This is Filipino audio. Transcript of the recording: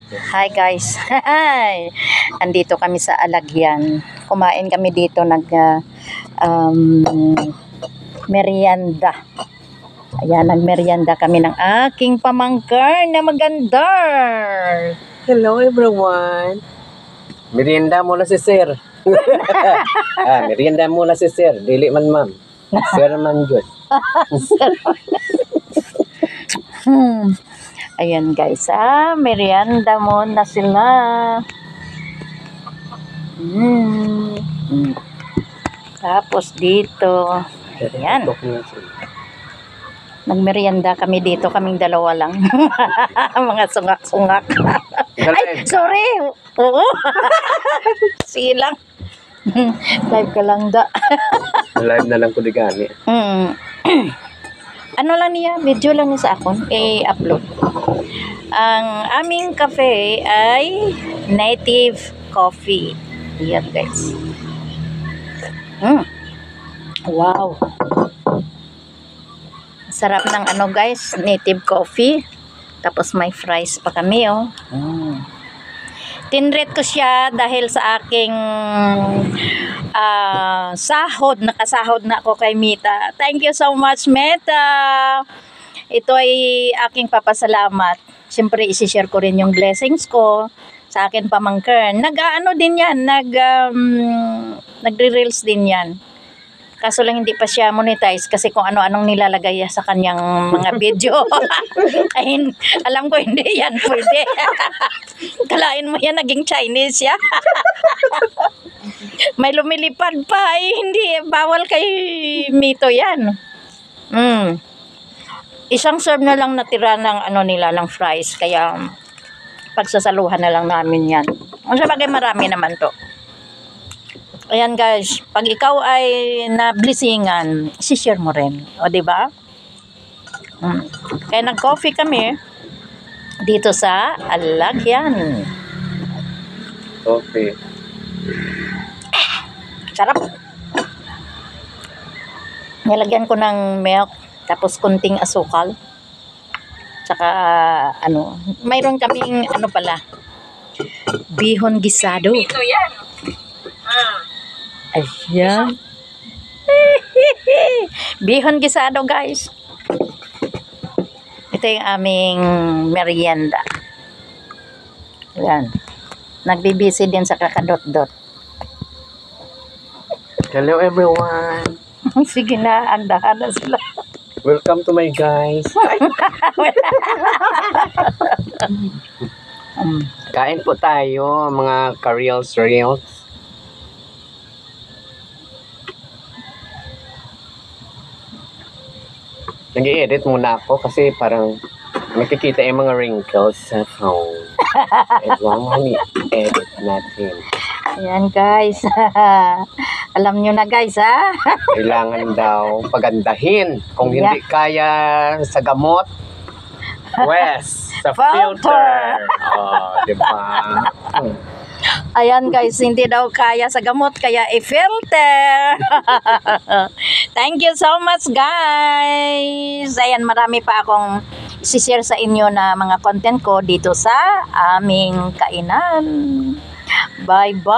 Hi guys. Hi. Andito kami sa Alagyan. Kumain kami dito merienda. Ayan, nagmerienda kami ng aking pamangkin na maganda. Hello everyone. Merienda muna si Sir. Merienda muna si Sir. Dili man ma'am. Sir man good. Ayan guys, merienda muna sila. Tapos dito, ayan. Nagmerienda kami dito, kaming dalawa lang. Mga sungak-sungak. Ay, sorry. Oo. Silang. Live ka lang da. Live na lang ko di gani. Ano lang niya, video lang niya sa akon, i-upload. Ang aming cafe ay Native Coffee. Yan guys. Wow. Sarap ng ano guys, Native Coffee. Tapos may fries pa kami oh. Tinrate ko siya dahil sa aking sahod. Nakasahod na ako kay Mita. Thank you so much, Mita. Ito ay aking papasalamat. Siyempre, isi-share ko rin yung blessings ko sa akin pamangkin. Nag-ano din yan, nagre-reels din yan. Kaso lang hindi pa siya monetize kasi kung ano-anong nilalagay sa kanyang mga video. Ay, alam ko hindi yan pwede. Kalain mo yan, naging Chinese ya. May lumilipad pa. Hindi, bawal kay Mito yan. Isang serve na lang natira ng ano nila, ng fries. Kaya pagsasaluhan na lang namin yan. Ang sabagay marami naman to. Ayan guys, pag ikaw ay na-blessingan, si-share mo rin. O diba? Kaya nag-coffee kami dito sa Alagyan. Okay. Sarap. Nilagyan ko ng milk, tapos kunting asukal. Tsaka mayroon kaming bihon gisado. Ito yan. Ayan. Bihon gisado guys. Ito yung aming merienda. Ayan. Nagbibisi din sa kakadot-dot. Hello everyone. Sige na, andahan na sila. Welcome to my guys. Kain po tayo mga ka-reels. Nag-i-edit muna ako kasi parang nakikita yung mga wrinkles sa phone. I-edit natin. Ayan guys. Alam nyo na guys ha. Kailangan daw pagandahin. Kung hindi kaya sa gamot, sa filter. Oh, diba? Ayan guys, hindi daw kaya sa gamot, kaya i-filter. Thank you so much guys. Ayan, marami pa akong isi-share sa inyo na mga content ko dito sa aming kainan. Bye-bye.